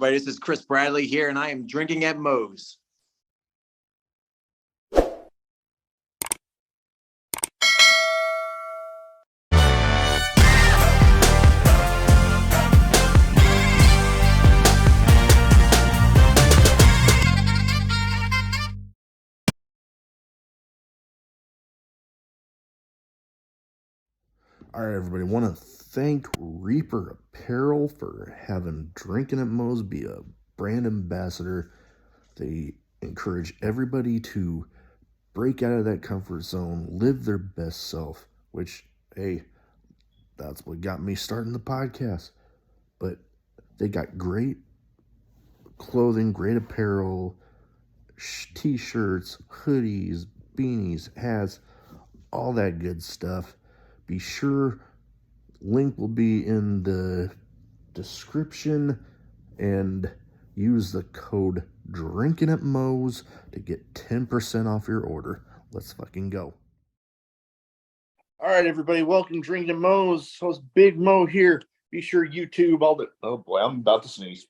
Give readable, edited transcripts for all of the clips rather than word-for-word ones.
Right, this is Chris Bradley here, and I am drinking at Moe's. All right, everybody. Want to thank Reaper Apparel for having Drinkin at Moe's be a brand ambassador. They encourage everybody to break out of that comfort zone, live their best self, which, hey, that's what got me starting the podcast. But they got great clothing, great apparel, t-shirts, hoodies, beanies, hats, all that good stuff. Be sure, link will be in the description, and use the code Drinkin at Moe's to get 10% off your order. Let's fucking go. All right, everybody, welcome to Drinkin Moe's. Host Big Mo here. Be sure YouTube all the. Oh boy, I'm about to sneeze.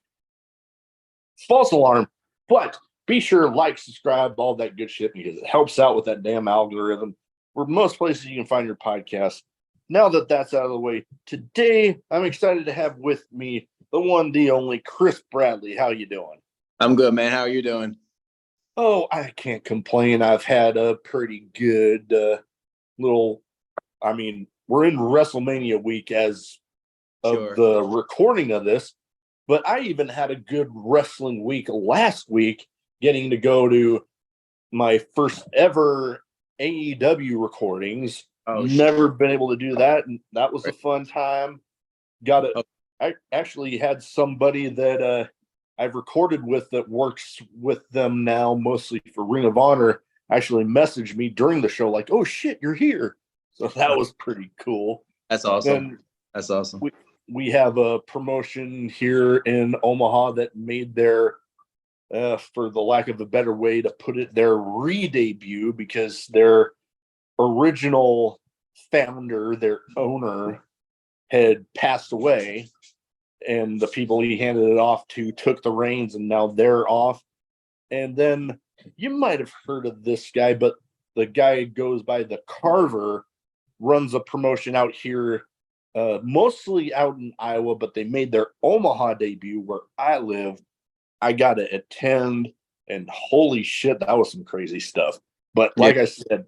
False alarm. But be sure like, subscribe, all that good shit, because it helps out with that damn algorithm. Where most places you can find your podcast. Now that that's out of the way, today I'm excited to have with me the one, the only Chris Bradley. How you doing? I'm good, man. How are you doing? Oh, I can't complain. I've had a pretty good little. I mean, we're in WrestleMania week as of the recording of this, but I even had a good wrestling week last week, getting to go to my first ever AEW recordings. Never been able to do that, and that was a fun time. I actually had somebody that I've recorded with that works with them now, mostly for Ring of Honor, actually messaged me during the show like, "Oh shit, you're here." So that was pretty cool. That's awesome. That's awesome. We have a promotion here in Omaha that made their, for the lack of a better way to put it, their re-debut, because their original founder, their owner, had passed away, and the people he handed it off to took the reins, and now they're off. And then you might have heard of this guy, but the guy goes by the Carver, runs a promotion out here, mostly out in Iowa, but they made their Omaha debut where I live. I got to attend, and holy shit, that was some crazy stuff. But like I said,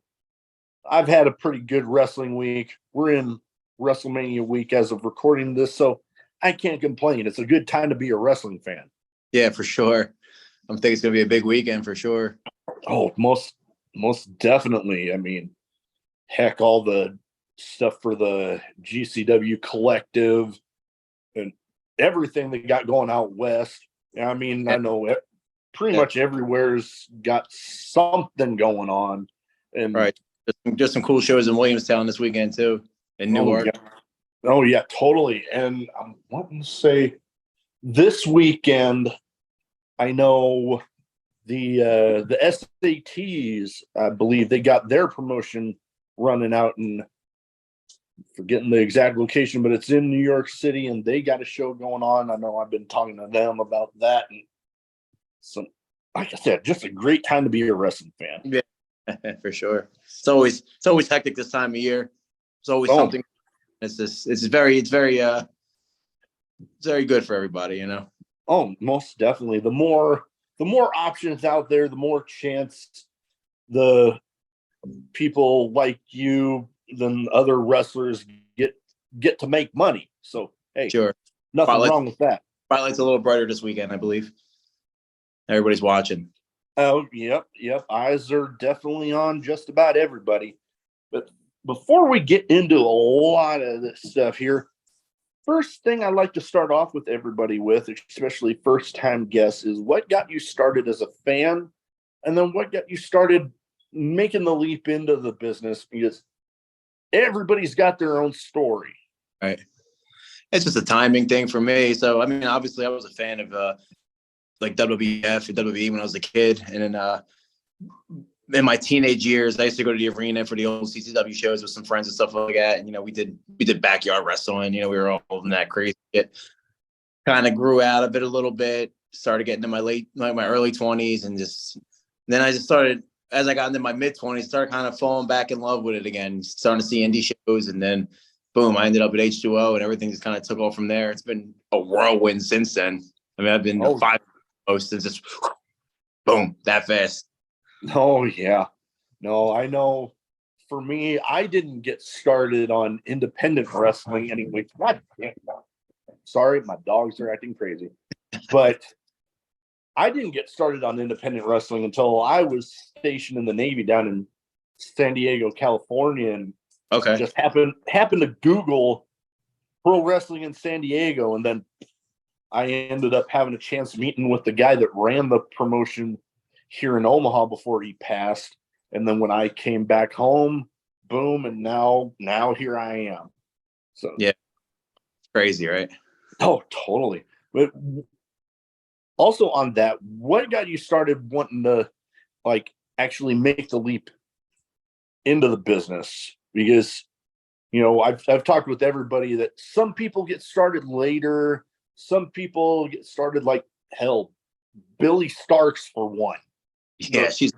I've had a pretty good wrestling week. We're in WrestleMania week as of recording this, so I can't complain. It's a good time to be a wrestling fan. Yeah, for sure. I think it's going to be a big weekend for sure. Oh, most definitely. I mean, heck, all the stuff for the GCW collective and everything they got going out west. I mean, I know pretty much everywhere's got something going on. And right. Just some cool shows in Williamstown this weekend too, in Newark. Oh yeah, totally. And I'm wanting to say this weekend, I know the SATs, I believe they got their promotion running out in, forgetting the exact location, but it's in New York City, and they got a show going on. I know I've been talking to them about that, and so, like I said, just a great time to be a wrestling fan. Yeah. For sure. It's always hectic this time of year. It's always something. It's very good for everybody, you know. Oh, most definitely. The more options out there, the more chance the people like you than other wrestlers get to make money. So hey, sure, nothing wrong with that. Spotlight's a little brighter this weekend, I believe. Everybody's watching. Oh, yep. Eyes are definitely on just about everybody. But before we get into a lot of this stuff here, first thing I'd like to start off with everybody with, especially first-time guests, is what got you started as a fan, and then what got you started making the leap into the business, because everybody's got their own story. Right. It's just a timing thing for me. So, I mean, obviously I was a fan of like WWF and WWE when I was a kid. And then in my teenage years, I used to go to the arena for the old CCW shows with some friends and stuff like that. And, you know, we did backyard wrestling. You know, we were all in that crazy shit. kind of grew out of it a little bit, started getting to my early 20s, and then I just started, as I got into my mid 20s, started kind of falling back in love with it again, starting to see indie shows, and then boom, I ended up at H2O, and everything just kind of took off from there. It's been a whirlwind since then. I mean, I've been 5 hosts since just boom, that fast. Oh yeah. No, I know. For me, I didn't get started on independent wrestling anyway. God damn. Sorry, my dogs are acting crazy. But I didn't get started on independent wrestling until I was stationed in the Navy down in San Diego, California, and Okay. just happened to Google pro wrestling in San Diego, and then I ended up having a chance meeting with the guy that ran the promotion here in Omaha before he passed. And then when I came back home, boom, and now here I am. So yeah, it's crazy, right? Oh, totally. But also on that, what got you started wanting to like actually make the leap into the business? Because I've talked with everybody that some people get started later, some people get started like hell. Billy Starks for one. Yeah, she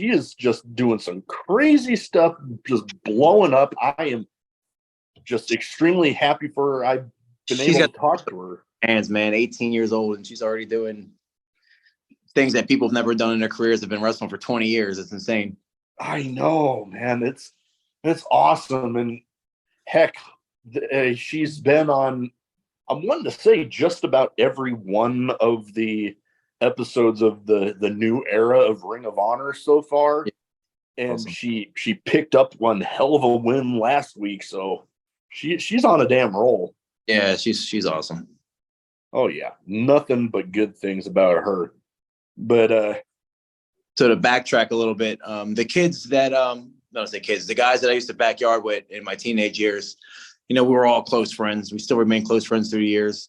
is just doing some crazy stuff, just blowing up. I am just extremely happy for her. I've been able to talk to her. Hands, man, 18 years old, and she's already doing things that people have never done in their careers. Have been wrestling for 20 years. It's insane. I know, man. It's awesome. And heck, she's been on, I'm wanting to say just about every one of the episodes of the new era of Ring of Honor so far. Yeah. And awesome. She picked up one hell of a win last week, so she's on a damn roll. Yeah, she's awesome. Oh yeah, nothing but good things about her. But so to backtrack a little bit, the kids that the guys that I used to backyard with in my teenage years, we were all close friends. We still remain close friends through the years.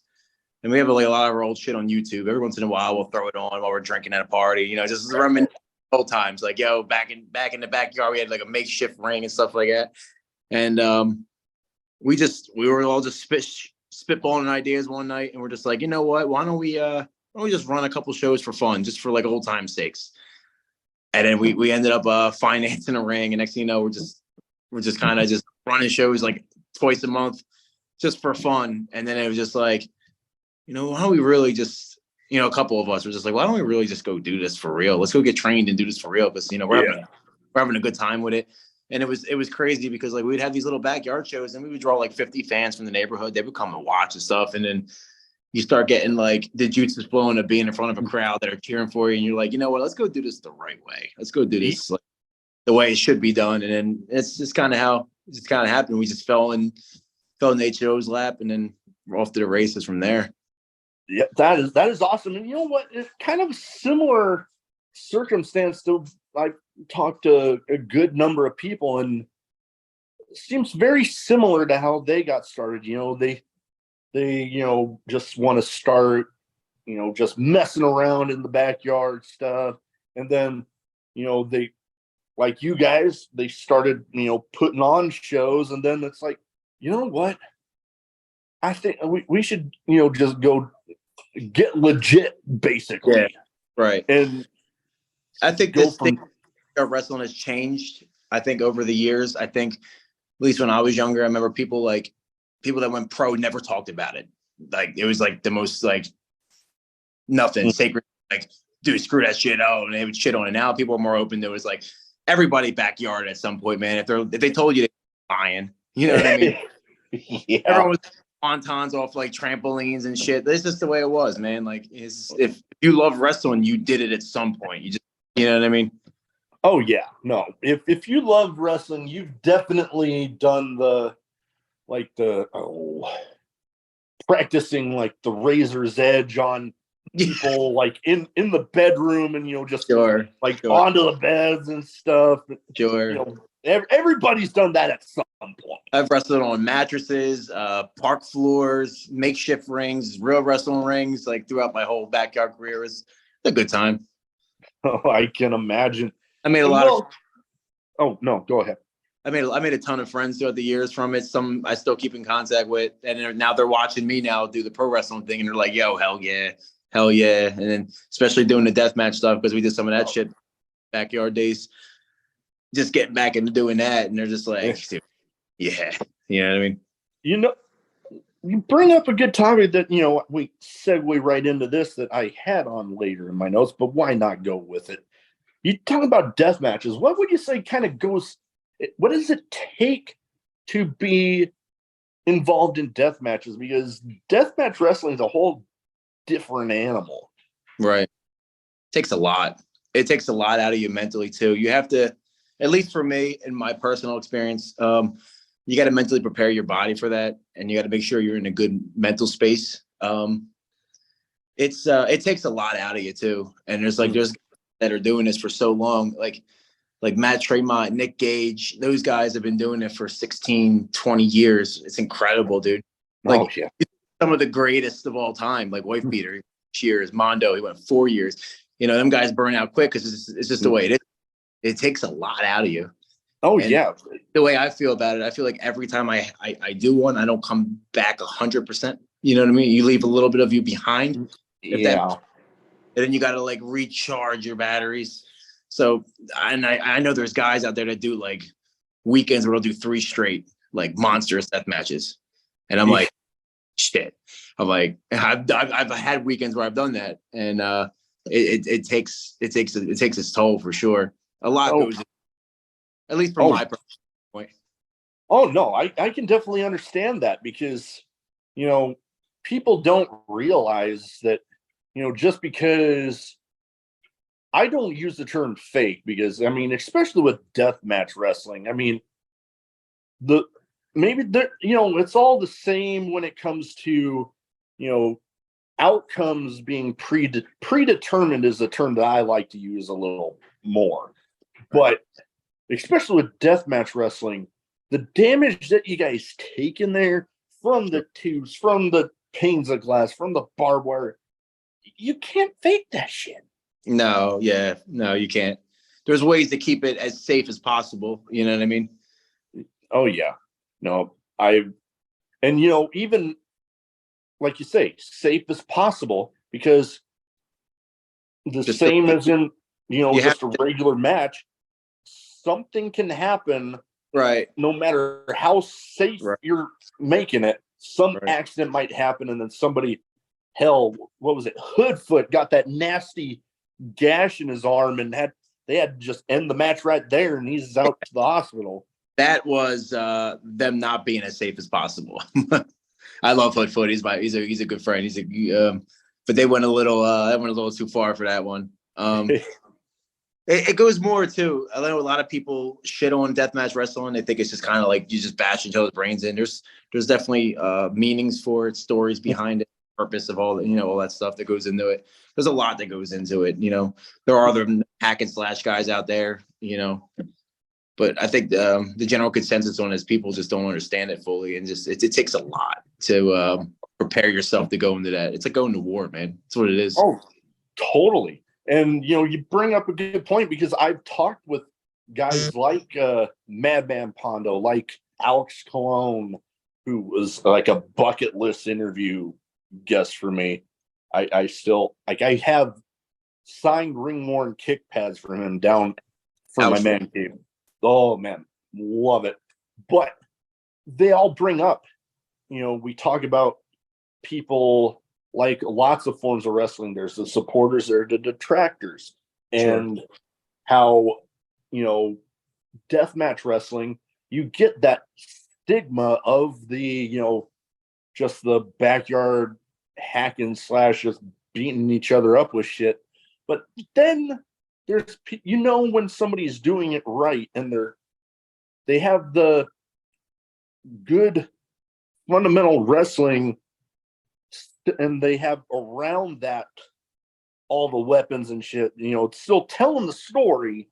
And we have a lot of our old shit on YouTube. Every once in a while, we'll throw it on while we're drinking at a party. Just reminiscing old times. Like, back in the backyard, we had like a makeshift ring and stuff like that. And we were all just spitballing ideas one night, and we're just like, you know what? Why don't we just run a couple shows for fun, just for like old time's sakes? And then we ended up financing a ring, and next thing you know, we're just kind of just running shows like twice a month, just for fun. And then it was just like, why don't we really just, a couple of us were just like, why don't we really just go do this for real? Let's go get trained and do this for real, because we're having a good time with it. And it was crazy because like we'd have these little backyard shows, and we would draw like 50 fans from the neighborhood. They would come and watch and stuff, and then you start getting like the juices flowing of being in front of a crowd that are cheering for you, and you're like, you know what? Let's go do this the right way. Let's go do this like the way it should be done. And then it's just kind of how it just kind of happened. We just fell in HO's lap, and then we're off to the races from there. Yeah, that is awesome. And you know what? It's kind of a similar circumstance to, I talked to a good number of people, and it seems very similar to how they got started. They just want to start, just messing around in the backyard stuff. And then, they, like you guys, they started, putting on shows. And then it's like, you know what? I think we should, just go get legit, basically. Yeah, right. And I think this thing of wrestling has changed. I think over the years, at least when I was younger, I remember people that went pro never talked about it. Like it was like the most like nothing sacred. Like, dude, screw that shit out, and they would shit on it. Now people are more open to it. It's like everybody backyard at some point, man. If they told you they're buying, you know what I mean? Yeah. Everyone was wontons off like trampolines and shit. That's just the way it was, man. Like, if you love wrestling, you did it at some point. You know what I mean? Oh yeah, no. If you love wrestling, you've definitely done practicing like the razor's edge on people, like in the bedroom, and just onto the beds and stuff. Sure. Everybody's done that at some point. I've wrestled on mattresses, park floors, makeshift rings, real wrestling rings, like throughout my whole backyard career. It's a good time. Oh, I can imagine. I made a lot of. Oh no, go ahead. I made a ton of friends throughout the years from it. Some I still keep in contact with, and now they're watching me now do the pro wrestling thing, and they're like, "Yo, hell yeah, hell yeah!" And then especially doing the deathmatch stuff because we did some of that shit backyard days. Just getting back into doing that, and they're just like, dude, yeah, you know what I mean? You know, you bring up a good topic that, we segue right into this that I had on later in my notes, but why not go with it? You talk about death matches. What would you say kind of goes, what does it take to be involved in death matches? Because deathmatch wrestling is a whole different animal. Right. It takes a lot. It takes a lot out of you mentally too. You have to, at least for me, in my personal experience, you got to mentally prepare your body for that, and you got to make sure you're in a good mental space. It takes a lot out of you too. And there's guys that are doing this for so long, like Matt Tremont, Nick Gage. Those guys have been doing it for 16, 20 years. It's incredible, dude. Like some of the greatest of all time, like Wife Beater, Cheers, Mondo. He went 4 years. Them guys burn out quick because it's just the way it is. It takes a lot out of you. Oh, and yeah. The way I feel about it, I feel like every time I do one, I don't come back 100%. You know what I mean? You leave a little bit of you behind. Yeah. And then you got to like recharge your batteries. So, and I know there's guys out there that do like weekends where they'll do 3 straight, like monstrous death matches. And I'm like, shit. I'm like, I've had weekends where I've done that. And it takes its toll for sure. A lot goes in. At least from my point. Oh, no, I can definitely understand that because, people don't realize that, just because I don't use the term fake because, especially with deathmatch wrestling, it's all the same when it comes to, outcomes being predetermined is a term that I like to use a little more. But especially with deathmatch wrestling, the damage that you guys take in there from the tubes, from the panes of glass, from the barbed wire, you can't fake that shit. No, you can't. There's ways to keep it as safe as possible. You know what I mean? Oh, yeah. No, even like you say, safe as possible because same as in, just a regular match, something can happen. Right. No matter how safe you're making it, some accident might happen, and then somebody, what was it? Hoodfoot got that nasty gash in his arm, and they had to just end the match right there, and he's out to the hospital. That was them not being as safe as possible. I love Hoodfoot. He's a good friend. But they went a little too far for that one. It goes more too. I know a lot of people shit on deathmatch wrestling. They think it's just kind of like you just bash each other's brains in. There's definitely meanings for it, stories behind it, purpose of all all that stuff that goes into it. There's a lot that goes into it. There are other hack and slash guys out there. But I think the general consensus on it is people just don't understand it fully, and just it takes a lot to prepare yourself to go into that. It's like going to war, man. That's what it is. Oh, totally. And, you bring up a good point because I've talked with guys like Madman Pondo, like Alex Colon, who was like a bucket list interview guest for me. I still, I have signed ring-worn kick pads for him down for my man cave. Oh, man, love it. But they all bring up, we talk about people like lots of forms of wrestling. There's the supporters, there are the detractors, and how, deathmatch wrestling, you get that stigma of the, just the backyard hack and slash, just beating each other up with shit. But then there's, when somebody's doing it right and they have the good fundamental wrestling, and they have around that all the weapons and shit, it's still telling the story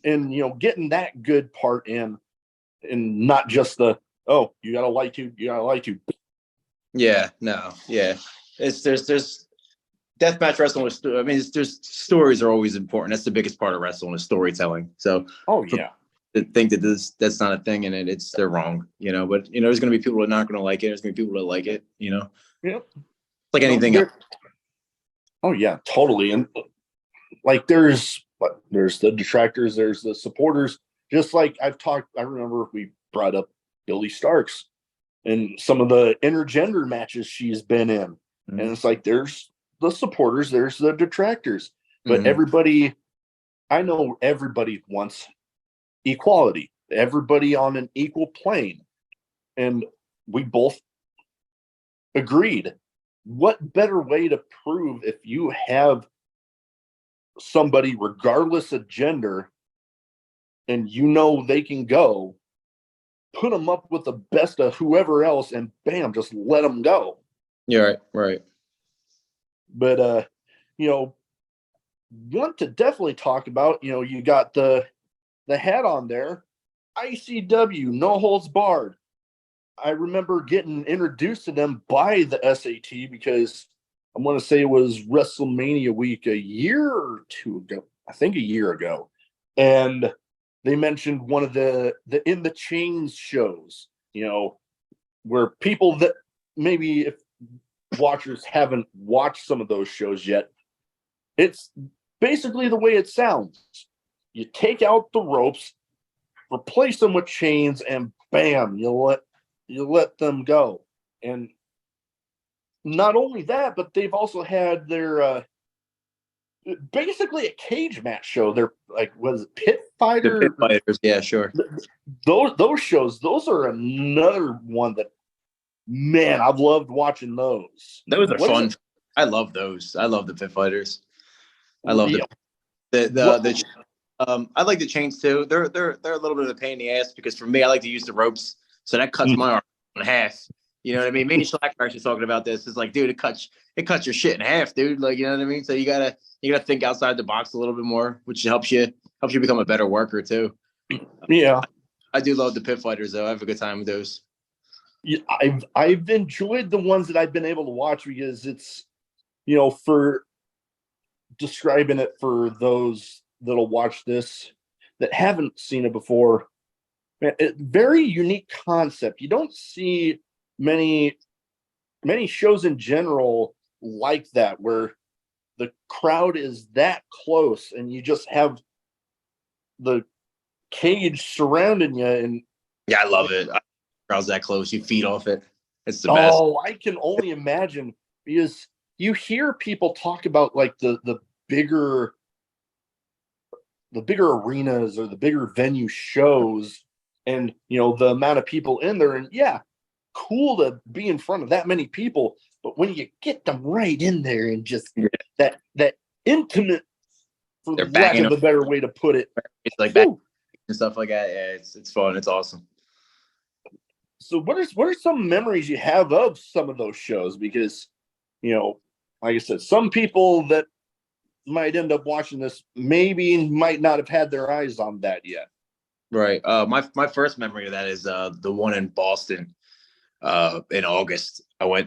and, getting that good part in, and not just the, you got a light tube. Yeah, no, yeah. There's deathmatch wrestling. There's stories are always important. That's the biggest part of wrestling is storytelling. So, yeah. that think that that's not a thing, and they're wrong, but there's going to be people that are not going to like it. There's going to be people that like it, Yep. like anything else. Oh yeah, totally. And like there's the detractors, there's the supporters. Just like I remember we brought up Billy Starks and some of the intergender matches she's been in. And it's like there's the supporters, there's the detractors. But I know everybody wants equality, everybody on an equal plane. And we both agreed. What better way to prove if you have somebody, regardless of gender, and they can go, put them up with the best of whoever else, and bam, just let them go. Yeah, right. But want to definitely talk about, you got the hat on there, ICW, no holds barred. I remember getting introduced to them by the SAT because I'm going to say it was WrestleMania week a year or two ago. I think a year ago. And they mentioned one of the In the Chains shows, where people that maybe if watchers haven't watched some of those shows yet, it's basically the way it sounds. You take out the ropes, replace them with chains, and bam, you let them go. And not only that, but they've also had their basically a cage match show. They're like, was it Pit Fighter? The Pit Fighters, yeah, sure. Those shows, those are another one that, man, I've loved watching those. Those are fun. I love those. I love the Pit Fighters. I love I like the chains too. They're a little bit of a pain in the ass because for me, I like to use the ropes, so that cuts my arm in half. You know what I mean? Me and Schlack are actually talking about this. It's like, dude, it cuts your shit in half, dude. Like, you know what I mean? So you gotta think outside the box a little bit more, which helps you become a better worker too. Yeah, I do love the Pit Fighters though. I have a good time with those. Yeah, I've enjoyed the ones that I've been able to watch because it's, for describing it for those that'll watch this that haven't seen it before. Very unique concept. You don't see many shows in general like that where the crowd is that close and you just have the cage surrounding you. And yeah, I love it. Crowd's that close, you feed off it. It's the best. Oh, I can only imagine because you hear people talk about like the bigger arenas or the bigger venue shows and the amount of people in there, and yeah, cool to be in front of that many people, but when you get them right in there and just that intimate, for lack of a better way to put it, it's like that and stuff like that. Yeah, it's fun. It's awesome. So what are some memories you have of some of those shows? Because like I said, some people that might end up watching this might not have had their eyes on that yet. Right. My first memory of that is the one in Boston in August.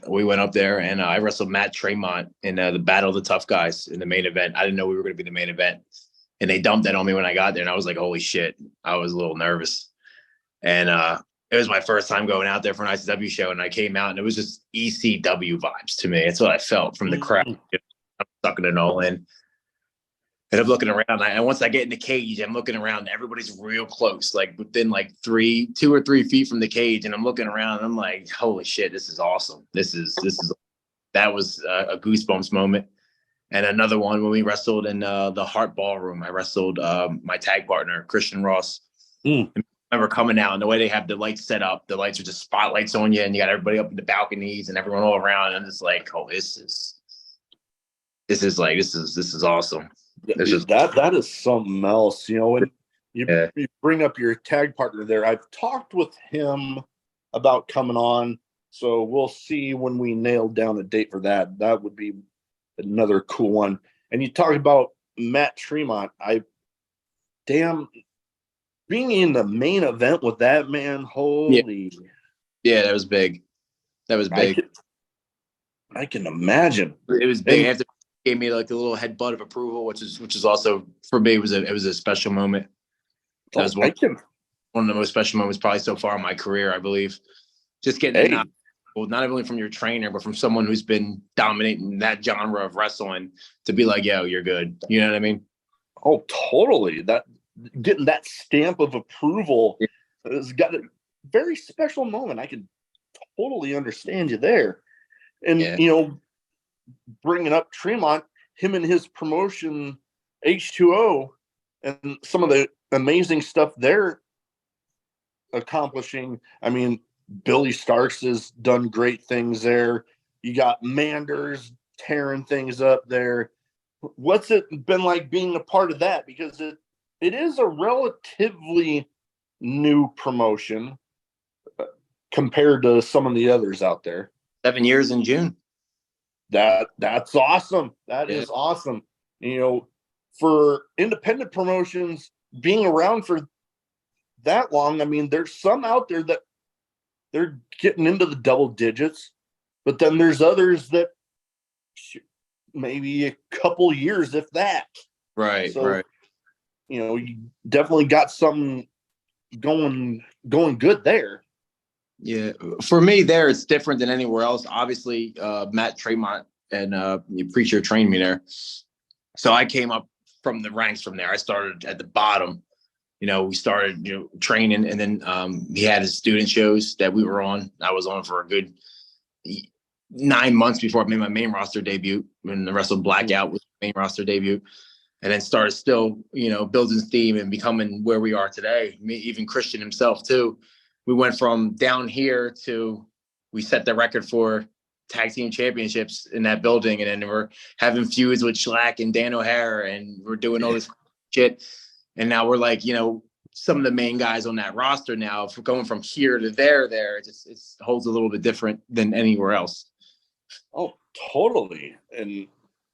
We went up there and I wrestled Matt Tremont in the Battle of the Tough Guys in the main event. I didn't know we were going to be the main event, and they dumped that on me when I got there, and I was like, holy shit. I was a little nervous, and it was my first time going out there for an ICW show, and I came out and it was just ECW vibes to me. It's what I felt from the crowd. I'm sucking it all in. And I'm looking around, and once I get in the cage, I'm looking around, and everybody's real close, like within like 2 or 3 feet from the cage. And I'm looking around, and I'm like, holy shit, this is awesome. That was a goosebumps moment. And another one when we wrestled in the Hart Ballroom. I wrestled my tag partner, Christian Ross. I remember coming out, and the way they have the lights set up, the lights are just spotlights on you, and you got everybody up in the balconies and everyone all around. And I'm just like, oh, this is awesome. That is something else, and you bring up your tag partner there. I've talked with him about coming on, so we'll see when we nail down a date for that. That would be another cool one. And you talk about Matt Tremont. Being in the main event with that man, holy. Yeah, that was big. I can imagine. It was big. After gave me like a little headbutt of approval, which is also for me was a special moment. one of the most special moments probably so far in my career, I believe. Just getting Hey. not only from your trainer, but from someone who's been dominating that genre of wrestling to be like, yo, you're good. You know what I mean? Oh, totally. That getting that stamp of approval has got a very special moment. I can totally understand you there. And, you know, bringing up Tremont, him and his promotion H2O and some of the amazing stuff they're accomplishing. I mean, Billy Starks has done great things there. You got Manders tearing things up there. What's it been like being a part of that? Because it is a relatively new promotion compared to some of the others out there. 7 years in June. That's awesome. That is awesome. You know, for independent promotions being around for that long, I mean, there's some out there that they're getting into the double digits, but then there's others that maybe a couple years, if that. Right, so, right. You know, you definitely got something going good there. Yeah, for me, there it's different than anywhere else. Obviously, Matt Tremont and Preacher trained me there, so I came up from the ranks from there. I started at the bottom. You know, we started training, and then he had his student shows that we were on. I was on for a good 9 months before I made my main roster debut. When the wrestled Blackout was my main roster debut, and then started still building steam and becoming where we are today. Me, even Christian himself too. We went from down here to we set the record for tag team championships in that building. And then we're having feuds with Schlack and Dan O'Hara, and we're doing all this shit. And now we're like, some of the main guys on that roster now, if we're going from here to there, it holds a little bit different than anywhere else. Oh, totally. And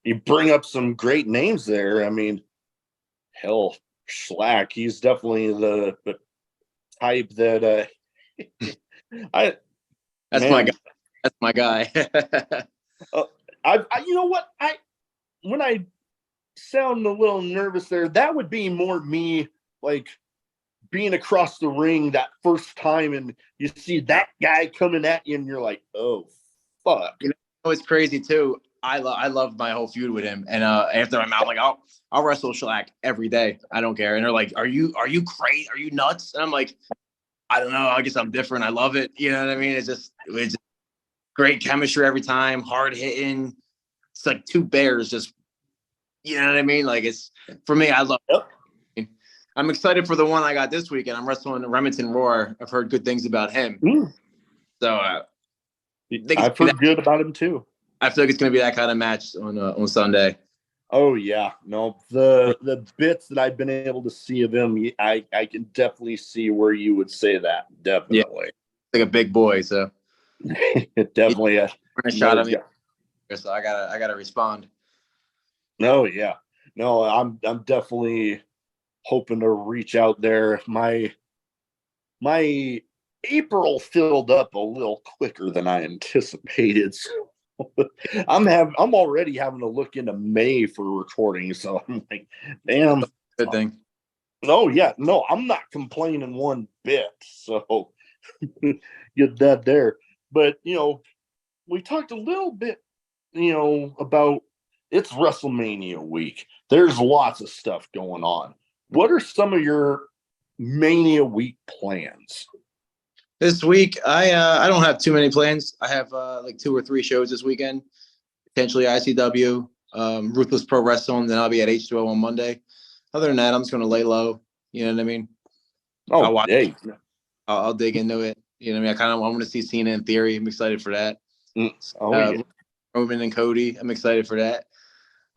you bring up some great names there. I mean, hell, Schlack, he's definitely the type that That's my guy. That's my guy. You know what? When I sound a little nervous there, that would be more me, like being across the ring that first time, and you see that guy coming at you, and you're like, oh, fuck. It's crazy too. I love my whole feud with him, and after I'm out, like I'll wrestle Schlack every day. I don't care. And they're like, "Are you crazy? Are you nuts?" And I'm like, I don't know. I guess I'm different. I love it. You know what I mean? It's just great chemistry every time. Hard hitting. It's like two bears. Just you know what I mean? Like it's for me. I love it. I'm excited for the one I got this weekend. I'm wrestling Remington Roar. I've heard good things about him. So I've heard good about him too. I feel like it's going to be that kind of match on Sunday. Oh yeah, no, the bits that I've been able to see of him, I can definitely see where you would say that. Definitely, like a big boy. So definitely a shot of me. So I gotta respond. No, yeah, no, I'm definitely hoping to reach out there. My April filled up a little quicker than I anticipated. So I'm already having to look into May for recording, so I'm like, damn. Good thing. Oh yeah, no, I'm not complaining one bit. So get that there. But we talked a little bit, about it's WrestleMania week. There's lots of stuff going on. What are some of your Mania week plans? This week, I don't have too many plans. I have like 2 or 3 shows this weekend. Potentially ICW, Ruthless Pro Wrestling. Then I'll be at H2O on Monday. Other than that, I'm just going to lay low. You know what I mean? Oh, I'll dig into it. You know what I mean? I want to see Cena in Theory. I'm excited for that. Roman and Cody. I'm excited for that.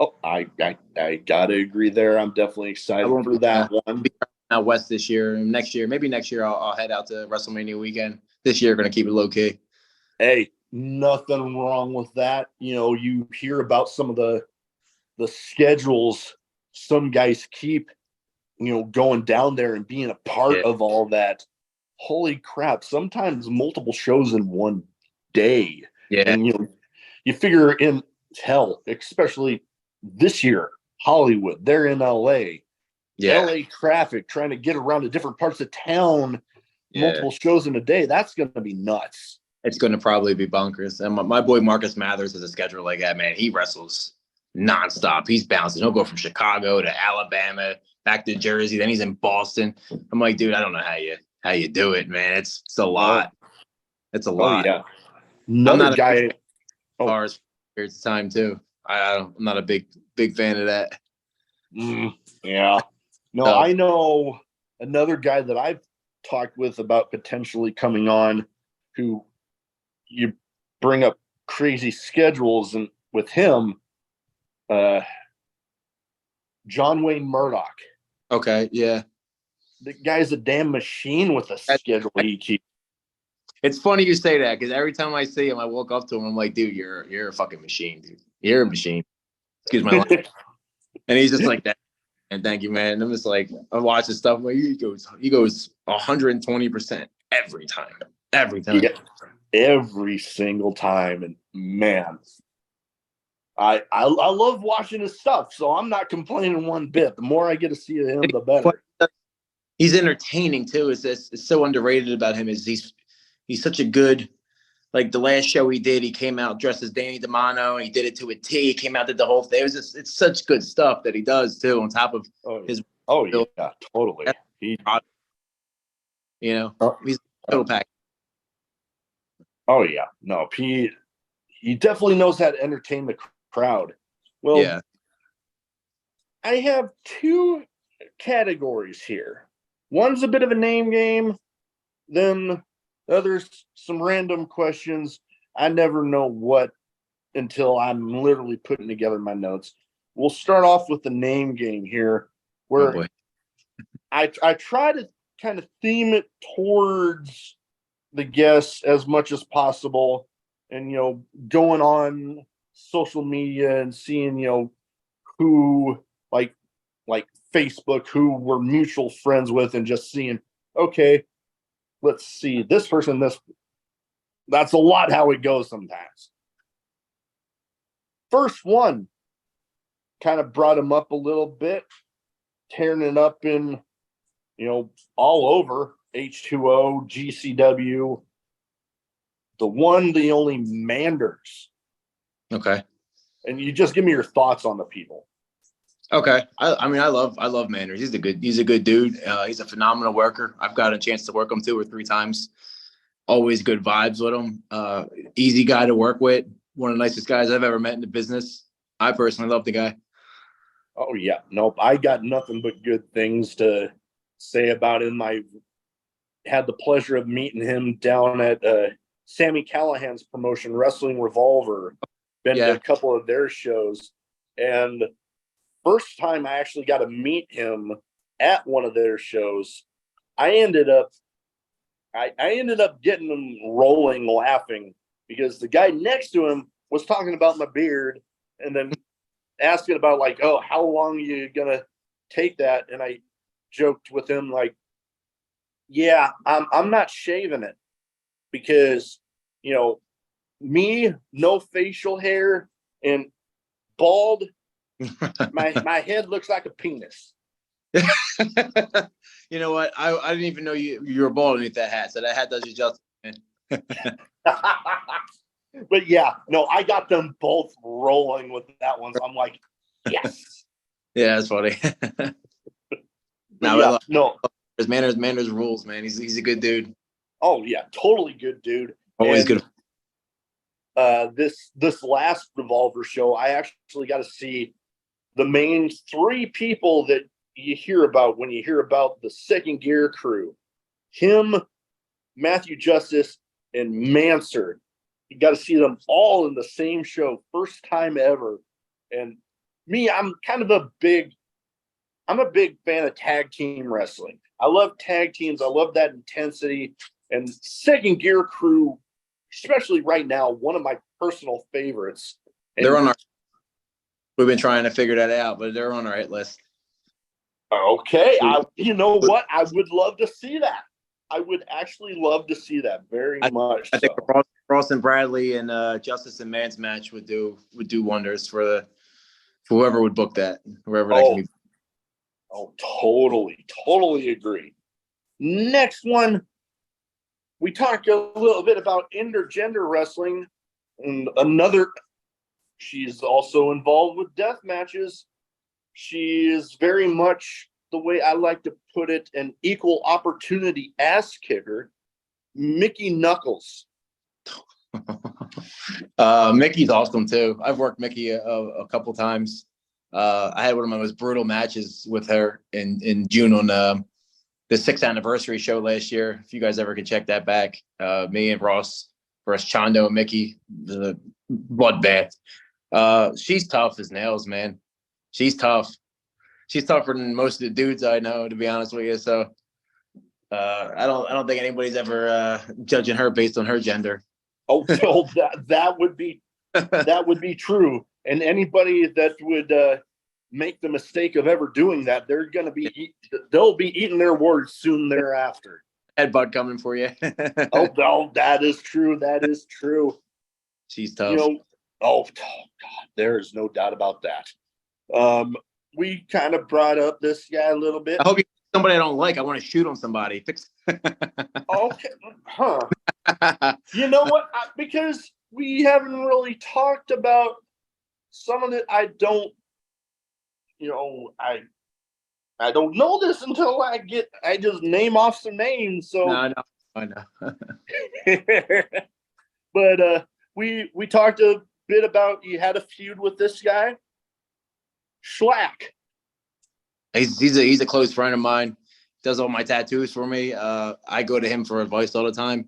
Oh, I gotta agree there. I'm definitely excited for that one. Out west this year, and maybe next year I'll head out to WrestleMania weekend. This year, going to keep it low key. Hey, nothing wrong with that. You hear about some of the schedules some guys keep, going down there and being a part of all that. Holy crap! Sometimes multiple shows in one day. Yeah, and you figure in hell, especially this year, Hollywood. They're in LA. LA traffic, trying to get around to different parts of town, multiple shows in a day. That's going to be nuts. It's going to probably be bonkers. And my boy Marcus Mathers has a schedule like that, man. He wrestles nonstop. He's bouncing. He'll go from Chicago to Alabama, back to Jersey. Then he's in Boston. I'm like, dude, I don't know how you do it, man. It's a lot. It's a lot. Oh, yeah. Another guy. Cars for time too. I'm not a big fan of that. Yeah. No, so, I know another guy that I've talked with about potentially coming on, who you bring up crazy schedules, and with him, John Wayne Murdoch. Okay, yeah. The guy's a damn machine with a schedule he keeps. It's funny you say that, because every time I see him, I walk up to him, I'm like, dude, you're a fucking machine, dude. You're a machine. Excuse my language. And he's just like that. And thank you, man. And I'm just like, I'm watching stuff. Like, he goes 120% every time. Yeah, every single time. And man, I love watching his stuff, so I'm not complaining one bit. The more I get to see him, the better. He's entertaining too. It's so underrated about him is he's such a good. Like the last show he did, he came out dressed as Danny DeMano, and he did it to a T. He came out, did the whole thing. It's such good stuff that he does too, on top of his. Oh yeah, totally. He's a total pack. Oh yeah, no, he definitely knows how to entertain the crowd. Well, yeah. I have two categories here. One's a bit of a name game, then others some random questions. I never know what until I'm literally putting together my notes. We'll start off with the name game here, where I try to kind of theme it towards the guests as much as possible, and going on social media and seeing who like Facebook, who we're mutual friends with, and just seeing, okay, let's see this person. That's a lot how it goes sometimes. First one kind of brought him up a little bit, tearing it up in, all over H2O, GCW, the one, the only Manders. Okay. And you just give me your thoughts on the people. Okay. I mean, I love Manders. He's a good dude. He's a phenomenal worker. I've got a chance to work him 2 or 3 times. Always good vibes with him. Easy guy to work with. One of the nicest guys I've ever met in the business. I personally love the guy. Oh yeah. Nope. I got nothing but good things to say about him. I had the pleasure of meeting him down at Sammy Callahan's promotion, Wrestling Revolver. Been to a couple of their shows, and first time I actually got to meet him at one of their shows, I ended up getting him rolling, laughing, because the guy next to him was talking about my beard, and then asking about like, oh, how long are you gonna take that? And I joked with him like, yeah, I'm not shaving it, because me, no facial hair and bald. My head looks like a penis. You know what? I didn't even know you were bald underneath that hat. So that hat does you justice. But yeah, no, I got them both rolling with that one. So I'm like, yes. Yeah, that's funny. Manners rules, man. He's a good dude. Oh yeah, totally good dude. Always good. This last Revolver show, I actually got to see the main 3 people that you hear about when you hear about the Second Gear crew. Him, Matthew Justice, and Mansard. You got to see them all in the same show, first time ever. And me, I'm a big fan of tag team wrestling. I love tag teams. I love that intensity. And Second Gear crew, especially right now, one of my personal favorites. And they're on our. We've been trying to figure that out, but they're on our hit list. Okay, you know what? I would love to see that. I would actually love to see that very much. I think Ross and Bradley and Justice and Man's match would do wonders for whoever would book that, wherever that can be. Oh, totally agree. Next one, we talked a little bit about intergender wrestling, and she's also involved with death matches. She is very much, the way I like to put it, an equal opportunity ass kicker, Mickey Knuckles. Mickey's awesome too. I've worked Mickey a couple times. I had one of my most brutal matches with her in June on the 6th anniversary show last year. If you guys ever could check that back, me and Ross versus Chondo and Mickey, the bloodbath. She's tough as nails, man. She's tough. She's tougher than most of the dudes I know, to be honest with you. So I don't think anybody's ever judging her based on her gender. Oh, that would be true. And anybody that would make the mistake of ever doing that, they'll be eating their words soon thereafter. Headbutt coming for you. Oh, no, that is true. That is true. She's tough. You know, oh God, there is no doubt about that. We kind of brought up this guy a little bit. I hope you somebody I don't like. I want to shoot on somebody. Okay, huh? You know what? Because we haven't really talked about some of it. I don't know this until I just name off some names. So no, I know. But we talked a bit about, you had a feud with this guy, Schlack. He's a close friend of mine. Does all my tattoos for me. I go to him for advice all the time.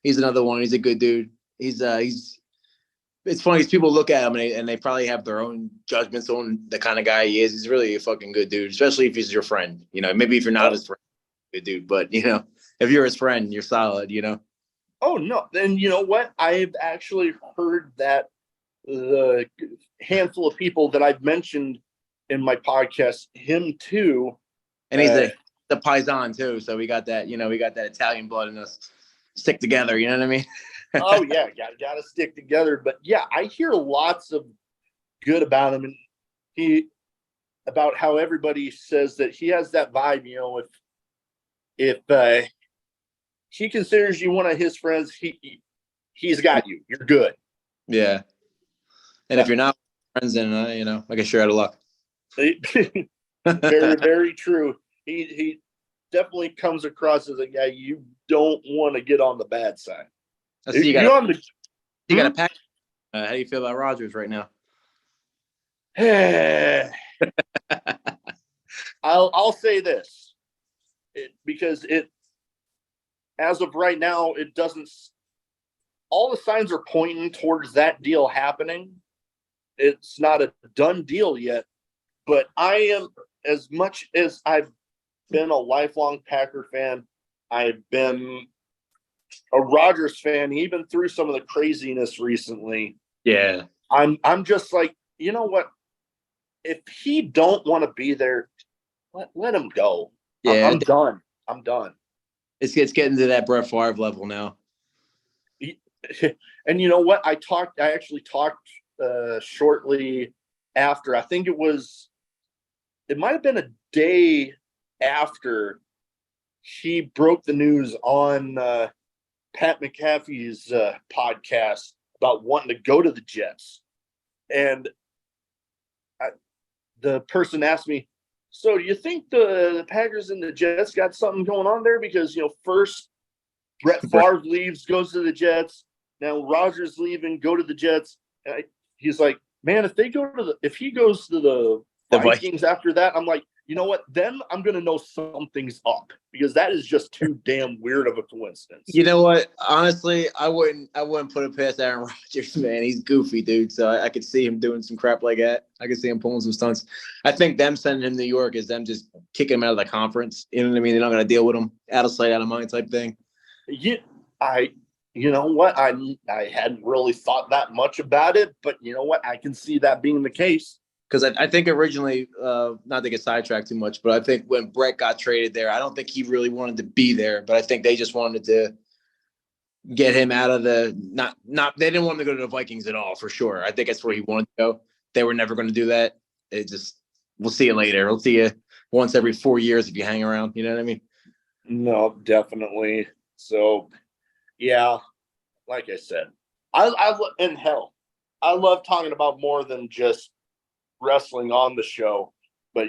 He's another one. He's a good dude. He's it's funny because people look at him and they probably have their own judgments on the kind of guy he is. He's really a fucking good dude, especially if he's your friend. You know, maybe if you're not his friend, good dude. But you know, if you're his friend, you're solid. You know. Oh no! And you know what? I've actually heard that the handful of people that I've mentioned in my podcast, him too. And he's the paisan too, so we got that. You know, we got that Italian blood in us. Stick together. You know what I mean? Oh yeah, gotta stick together. But yeah, I hear lots of good about him, and about how everybody says that he has that vibe. You know, if he considers you one of his friends, he's got you. You're good. Yeah. And if you're not friends, then you know, I guess you're out of luck. Very, very true. He definitely comes across as a guy you don't want to get on the bad side. So you got a pack. How do you feel about Rogers right now? I'll say this, because as of right now, it doesn't. All the signs are pointing towards that deal happening. It's not a done deal yet, but I am, as much as I've been a lifelong Packer fan, I've been a Rodgers fan, even through some of the craziness recently. Yeah. I'm just like, you know what? If he don't want to be there, let him go. Yeah. I'm done. It's getting to that Brett Favre level now. And you know what? I actually talked shortly after. I think it might have been a day after he broke the news on Pat McAfee's podcast about wanting to go to the Jets. And the person asked me, so do you think the Packers and the Jets got something going on there? Because, you know, first Brett Favre leaves, goes to the Jets. Now Rodgers leaving, go to the Jets. And he's like, man, if he goes to the Vikings after that, I'm like, you know what? Then I'm going to know something's up, because that is just too damn weird of a coincidence. You know what? Honestly, I wouldn't put it past Aaron Rodgers, man. He's goofy, dude. So I could see him doing some crap like that. I could see him pulling some stunts. I think them sending him to New York is them just kicking him out of the conference. You know what I mean? They're not going to deal with him. Out of sight, out of mind type thing. Yeah, you know what? I hadn't really thought that much about it, but you know what? I can see that being the case. Because I think originally, not to get sidetracked too much, but I think when Brett got traded there, I don't think he really wanted to be there, but I think they just wanted to get him out of they didn't want him to go to the Vikings at all, for sure. I think that's where he wanted to go. They were never going to do that. It just, we'll see you later. We'll see you once every 4 years if you hang around. You know what I mean? No, definitely. So, yeah, like I said, and hell, I love talking about more than just wrestling on the show. But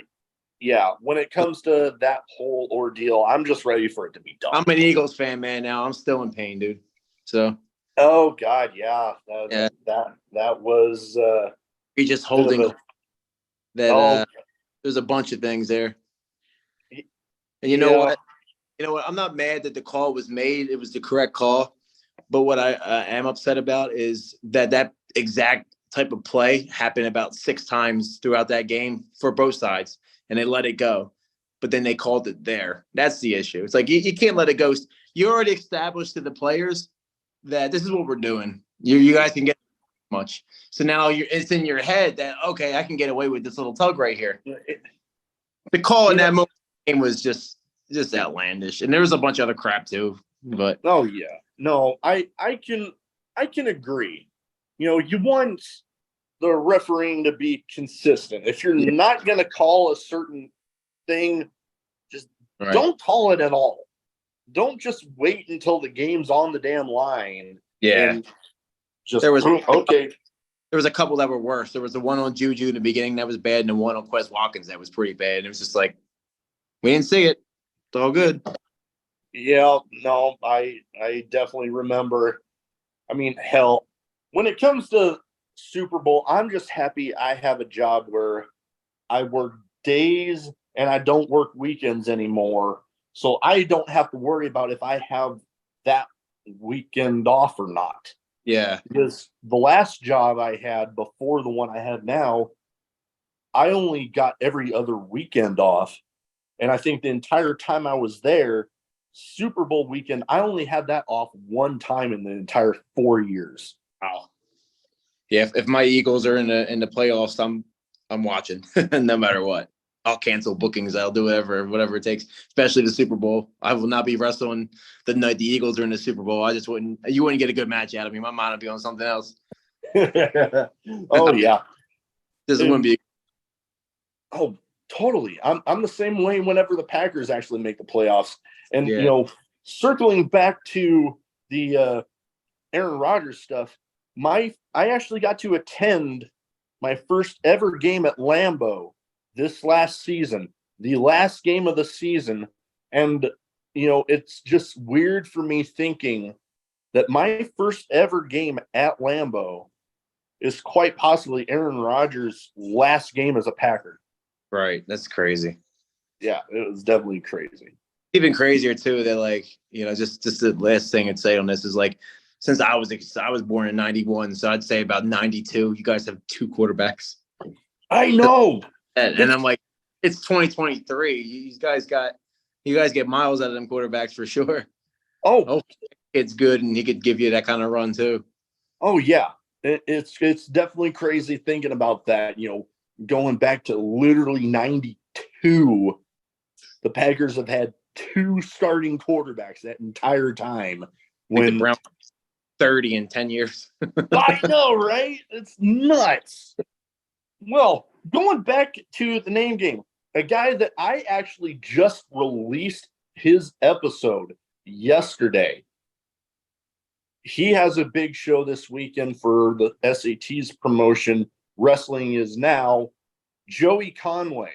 yeah, when it comes to that whole ordeal, I'm just ready for it to be done. I'm an Eagles fan, man. Now I'm still in pain, dude. So. Oh God, yeah, Yeah. that was He just holding that. oh, There's a bunch of things there. And you yeah. know what? You know what? I'm not mad that the call was made. It was the correct call. But what I am upset about is that exact type of play happened about 6 times throughout that game for both sides, and they let it go. But then they called it there. That's the issue. It's like you can't let it go. You already established to the players that this is what we're doing. You guys can get much. So now it's in your head that, okay, I can get away with this little tug right here. The call in that moment was just outlandish. And there was a bunch of other crap too. But oh yeah. No, I can agree. You know, you want the refereeing to be consistent. If you're not going to call a certain thing, just don't call it at all. Don't just wait until the game's on the damn line. Yeah. And just there was okay. There was a couple that were worse. There was the one on Juju in the beginning that was bad, and the one on Quez Watkins that was pretty bad. And it was just like, we didn't see it. It's all good. Yeah, no, I definitely remember. I mean, hell, when it comes to Super Bowl, I'm just happy I have a job where I work days and I don't work weekends anymore. So I don't have to worry about if I have that weekend off or not. Yeah. Because the last job I had before the one I had now, I only got every other weekend off. And I think the entire time I was there, Super Bowl weekend, I only had that off one time in the entire 4 years. Wow. Yeah, if my Eagles are in the playoffs, I'm watching no matter what. I'll cancel bookings. I'll do whatever it takes, especially the Super Bowl. I will not be wrestling the night the Eagles are in the Super Bowl. You wouldn't get a good match out of me. My mind would be on something else. Oh yeah. This wouldn't be. Oh, totally. I'm the same way whenever the Packers actually make the playoffs. And you know, circling back to the Aaron Rodgers stuff, I actually got to attend my first ever game at Lambeau this last season, the last game of the season. And, you know, it's just weird for me thinking that my first ever game at Lambeau is quite possibly Aaron Rodgers' last game as a Packer. Right. That's crazy. Yeah, it was definitely crazy. Even crazier too, that like, you know, just the last thing I'd say on this is like, since I was born in 91, so I'd say about 92, you guys have 2 quarterbacks. I know. And I'm like, it's 2023. You guys get miles out of them quarterbacks for sure. Oh, it's good, and he could give you that kind of run too. Oh yeah, it's definitely crazy thinking about that. You know, going back to literally 92, the Packers have had 2 starting quarterbacks that entire time. When the Browns 30 in 10 years. I know, right? It's nuts. Well, going back to the name game, a guy that I actually just released his episode yesterday. He has a big show this weekend for the SAT's promotion. Wrestling Is Now. Joey Conway.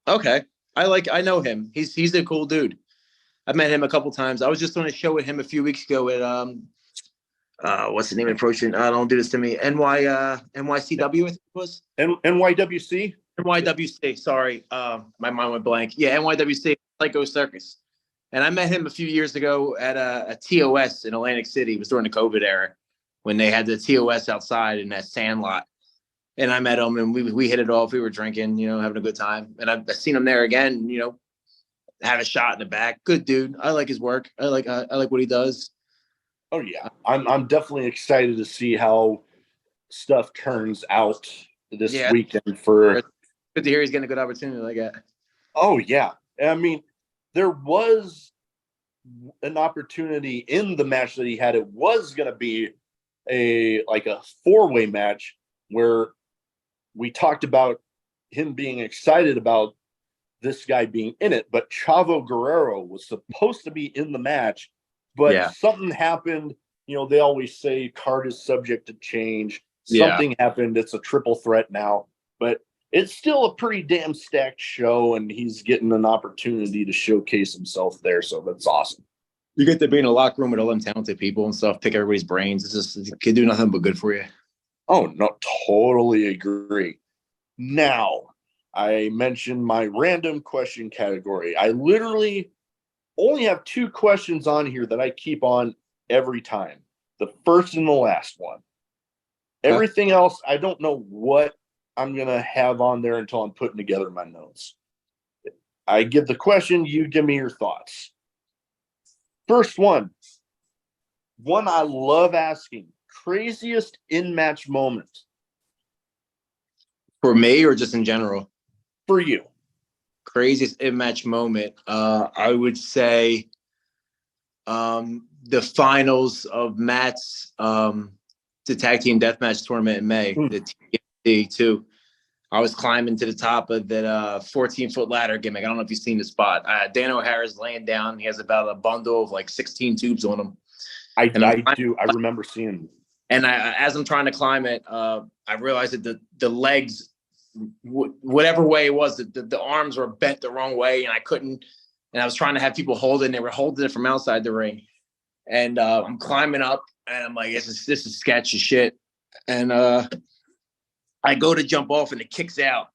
Okay. I know him. He's a cool dude. I've met him a couple times. I was just on a show with him a few weeks ago at what's the name of the promotion? Don't do this to me. NYCW, I think it was. NYWC? NYWC, sorry. My mind went blank. Yeah, NYWC, Psycho Circus. And I met him a few years ago at a TOS in Atlantic City. It was during the COVID era when they had the TOS outside in that sand lot. And I met him, and we hit it off. We were drinking, you know, having a good time. And I've seen him there again, you know, have a shot in the back. Good dude. I like his work. I like what he does. Oh yeah, I'm definitely excited to see how stuff turns out this weekend. For good to hear he's getting a good opportunity like that. Oh yeah, I mean, there was an opportunity in the match that he had. It was going to be a 4-way match where we talked about him being excited about this guy being in it, but Chavo Guerrero was supposed to be in the match, but something happened. You know, they always say card is subject to change. Something happened. It's a triple threat now, but it's still a pretty damn stacked show, and he's getting an opportunity to showcase himself there. So that's awesome. You get to be in a locker room with all them talented people and stuff, pick everybody's brains. It's just, it can do nothing but good for you. Oh, no, totally agree. Now, I mentioned my random question category. I literally only have 2 questions on here that I keep on every time. The first and the last one. Okay. Everything else, I don't know what I'm going to have on there until I'm putting together my notes. I give the question, you give me your thoughts. First one I love asking, craziest in-match moment. For me or just in general? For you. Craziest in-match moment. I would say the finals of Matt's the tag team deathmatch tournament in May, the TMT too. I was climbing to the top of that 14-foot ladder gimmick. I don't know if you've seen the spot. Dan O'Hara's laying down. He has about a bundle of like 16 tubes on him. I do. I remember seeing him. And as I'm trying to climb it, I realized that the legs, whatever way it was, the arms were bent the wrong way, and I couldn't. And I was trying to have people hold it, and they were holding it from outside the ring. And I'm climbing up, and I'm like, this is sketchy shit. And I go to jump off, and it kicks out.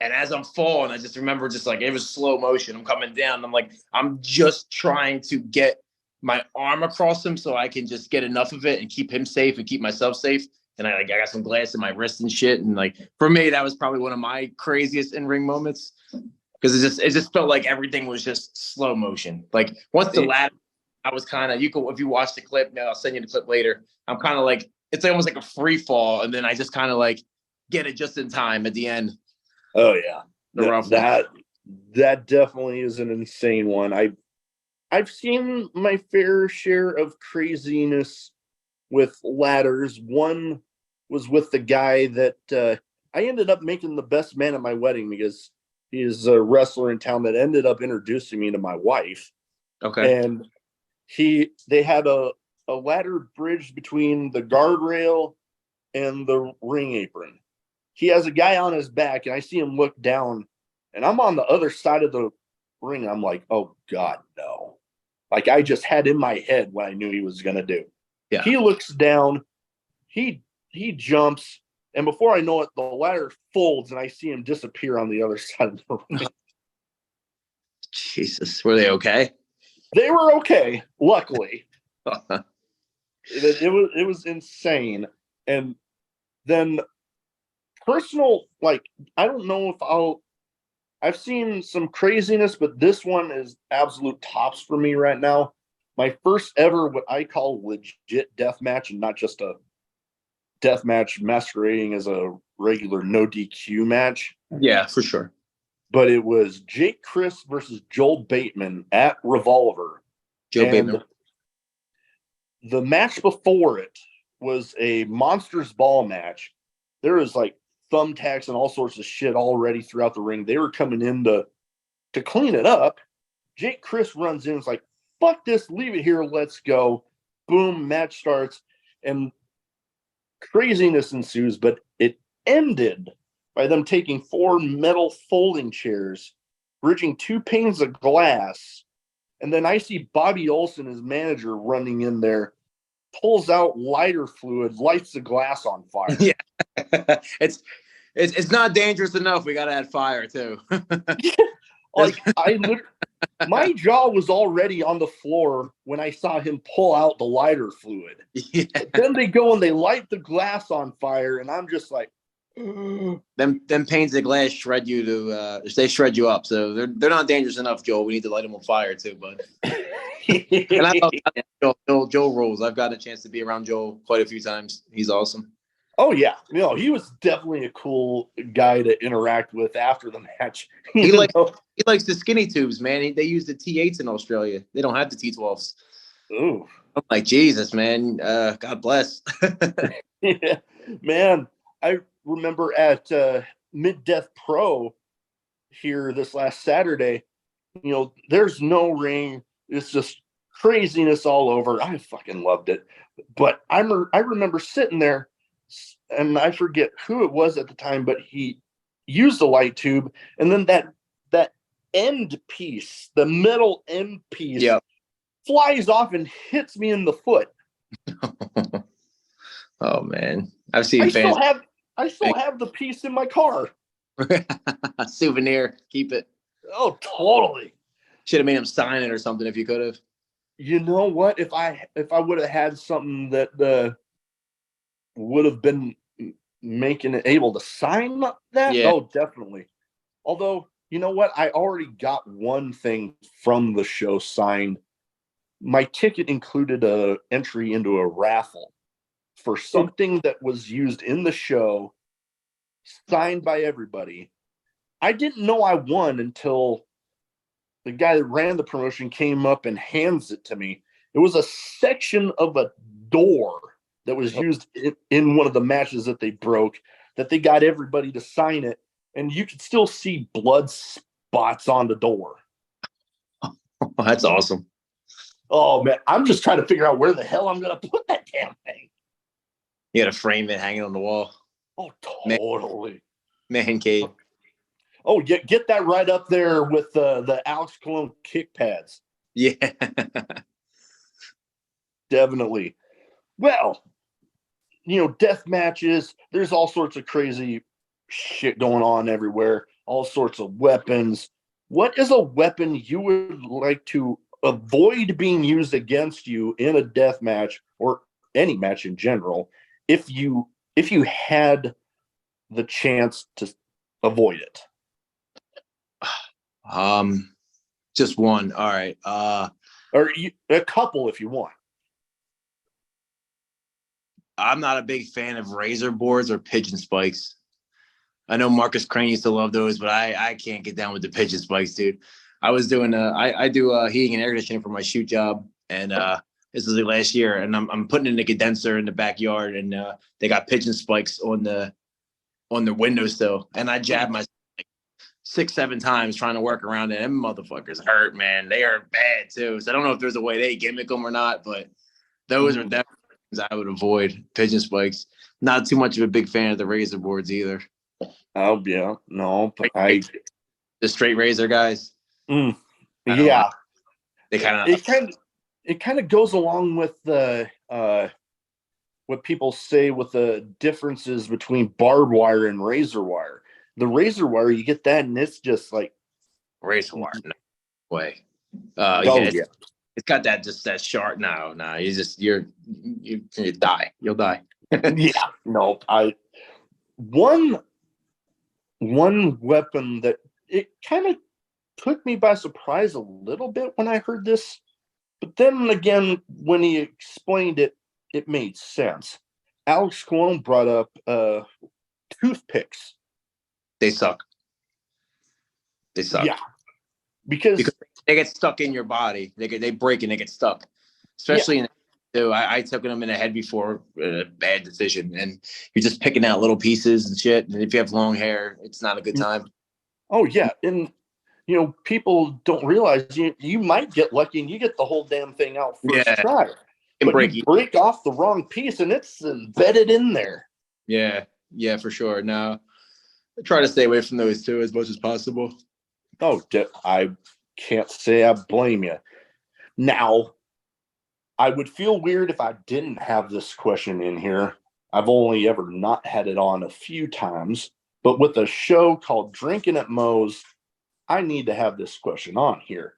And as I'm falling, I just remember just like it was slow motion. I'm coming down. And I'm like, I'm just trying to get my arm across him so I can just get enough of it and keep him safe and keep myself safe. And I got some glass in my wrist and shit. And like for me, that was probably one of my craziest in-ring moments because it just felt like everything was just slow motion. Like once the ladder, I was kind of if you watch the clip, I'll send you the clip later. I'm kind of like it's almost like a free fall, and then I just kind of like get it just in time at the end. Oh yeah, that definitely is an insane one. I've seen my fair share of craziness with ladders. One was with the guy that I ended up making the best man at my wedding because he is a wrestler in town that ended up introducing me to my wife. Okay. And they had a ladder bridge between the guardrail and the ring apron. He has a guy on his back, and I see him look down, and I'm on the other side of the ring. I'm like, oh, God, no. Like, I just had in my head what I knew he was going to do. Yeah. He looks down. He jumps, and before I know it, the ladder folds, and I see him disappear on the other side of the ring. Jesus. Were they okay? They were okay, luckily. It was insane. And then personal, like, I don't know if I've seen some craziness, but this one is absolute tops for me right now. My first ever, what I call legit death match, and not just a death match masquerading as a regular no DQ match. Yeah, for sure. But it was Jake Chris versus Joel Bateman at Revolver. Joe Bateman. The match before it was a Monsters Ball match. There was like thumbtacks and all sorts of shit already throughout the ring. They were coming in to clean it up. Jake Chris runs in and is like, fuck this, leave it here, let's go. Boom, match starts, and craziness ensues, but it ended by them taking 4 metal folding chairs, bridging 2 panes of glass, and then I see Bobby Olson, his manager, running in there, pulls out lighter fluid, lights the glass on fire. Yeah. It's not dangerous enough. We got to add fire too. Like my jaw was already on the floor when I saw him pull out the lighter fluid. Yeah. Then they go and they light the glass on fire, and I'm just like, them panes of glass shred you they shred you up. So they're not dangerous enough, Joel. We need to light them on fire too, bud. And I love Joel rules. I've gotten a chance to be around Joel quite a few times. He's awesome. Oh yeah, he was definitely a cool guy to interact with after the match. He likes the skinny tubes, man. They use the T8s in Australia. They don't have the T12s. Ooh, I'm like, Jesus, man. God bless. Yeah, man. I remember at Mid-Death Pro here this last Saturday, there's no ring. It's just craziness all over. I fucking loved it. But I remember sitting there, and I forget who it was at the time, but he used a light tube, and then that end piece, the metal end piece, flies off and hits me in the foot. Oh man, I've seen fans. I still have the piece in my car. Souvenir, keep it. Oh, totally. Should have made him sign it or something if you could have. You know what? If I would have had something that would have been making it able to sign that, oh, definitely. Although, you know what? I already got one thing from the show signed. My ticket included a entry into a raffle for something that was used in the show, signed by everybody. I didn't know I won until the guy that ran the promotion came up and hands it to me. It was a section of a door that was used in one of the matches that they broke, that they got everybody to sign it, and you could still see blood spots on the door. Oh, that's awesome. Oh, man, I'm just trying to figure out where the hell I'm going to put that damn thing. You got to frame it, hang it on the wall. Oh, totally. Man cave. Oh, get that right up there with the Alex Colon kick pads. Yeah. Definitely. Well, death matches, there's all sorts of crazy shit going on everywhere, all sorts of weapons. What is a weapon you would like to avoid being used against you in a death match or any match in general if you had the chance to avoid it? Just one. All right. Or a couple if you want. I'm not a big fan of razor boards or pigeon spikes. I know Marcus Crane used to love those, but I can't get down with the pigeon spikes, dude. I was doing I do heating and air conditioning for my shoot job, and this was last year, and I'm putting in a condenser in the backyard, and they got pigeon spikes on the windowsill, and I jabbed myself like 6-7 times trying to work around it. Them motherfuckers hurt, man. They are bad too. So I don't know if there's a way they gimmick them or not, but those are definitely things I would avoid. Pigeon spikes. Not too much of a big fan of the razor boards either. Oh yeah, no, but the straight razor guys. Yeah, they it kind of goes along with the what people say with the differences between barbed wire and razor wire. The razor wire, you get that, and it's just like razor wire. No way. It's got that sharp. No, you're die. You'll die. Yeah, no. One weapon that it kind of took me by surprise a little bit when I heard this, but then again, when he explained it, it made sense. Alex Colon brought up toothpicks. They suck. Yeah, because they get stuck in your body. They break and they get stuck, especially in. I took them in the head before a bad decision, and you're just picking out little pieces and shit. And if you have long hair, it's not a good time. Oh yeah, and people don't realize you might get lucky and you get the whole damn thing out first try. But you break off the wrong piece and it's embedded in there. Yeah, for sure. No, I try to stay away from those too as much as possible. Oh, I can't say I blame you. Now, I would feel weird if I didn't have this question in here. I've only ever not had it on a few times, but with a show called Drinkin at Moe's, I need to have this question on here.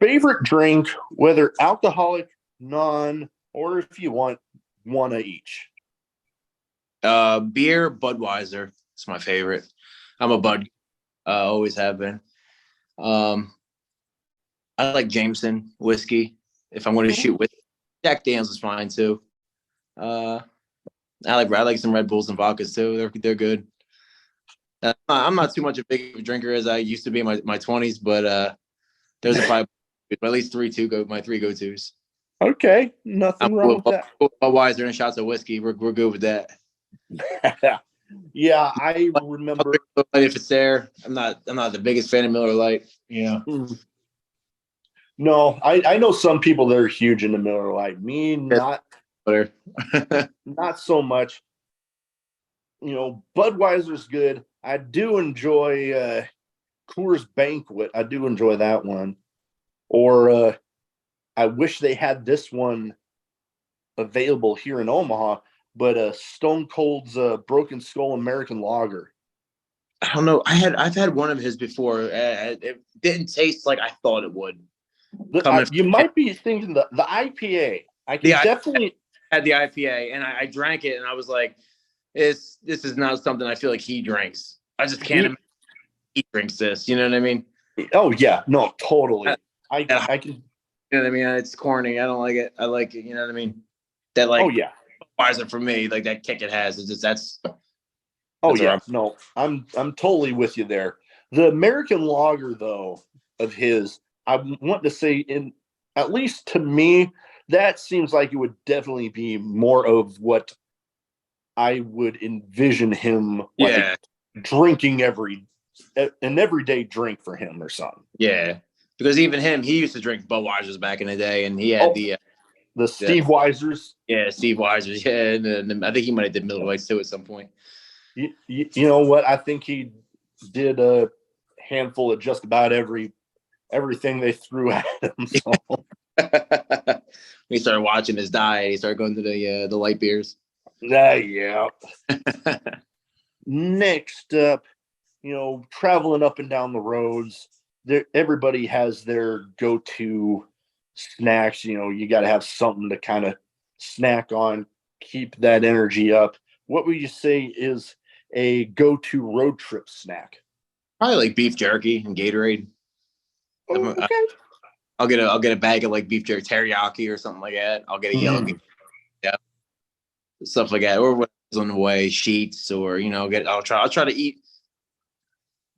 Favorite drink, whether alcoholic, non, or if you want one of each. Beer, Budweiser. It's my favorite. I'm a Bud. Always have been. I like Jameson whiskey. If I'm going to shoot with Jack Daniels is fine too. I like some Red Bulls and vodkas too. They're good. I'm not too much a big drinker as I used to be in my 20s, but there's probably at least my three go-tos. Okay, nothing wrong with that. Budweiser and shots of whiskey. We're good with that. Yeah, I remember. If it's there, I'm not the biggest fan of Miller Lite. Yeah. No, I know some people that are huge into Miller Lite. Me, Butter. not so much. Budweiser's good. I do enjoy Coors Banquet. I do enjoy that one. Or I wish they had this one available here in Omaha, but Stone Cold's Broken Skull American Lager. I don't know. I've had one of his before. It didn't taste like I thought it would. You might be thinking the IPA. I can definitely had the IPA, and I drank it, and I was like, this is not something I feel like he drinks. I just can't imagine he drinks this. You know what I mean? Oh yeah, no, totally. I can. You know what I mean? It's corny. I don't like it. I like it. You know what I mean? That like. Oh yeah. Budweiser for me, like that kick it has. It's just that's. Oh yeah, no, I'm totally with you there. The American Lager, though, of his, I want to say, at least to me, that seems like it would definitely be more of what I would envision him drinking an everyday drink for him or something. Yeah, because even him, he used to drink Budweisers back in the day, and he had the Steve Weisers. Yeah, Steve Weisers. Yeah, and I think he might have did Miller Lights too at some point. You know what? I think he did a handful of just about everything they threw at him. So. We started watching his diet. He started going to the light beers. Yeah. Next up, traveling up and down the roads, everybody has their go-to snacks. You got to have something to kind of snack on, keep that energy up. What would you say is a go-to road trip snack? Probably like beef jerky and Gatorade. Oh, okay. I'll get a bag of like beef jerky teriyaki or something like that. I'll get a yellow stuff like that, or what's on the way, sheets, or I'll try to eat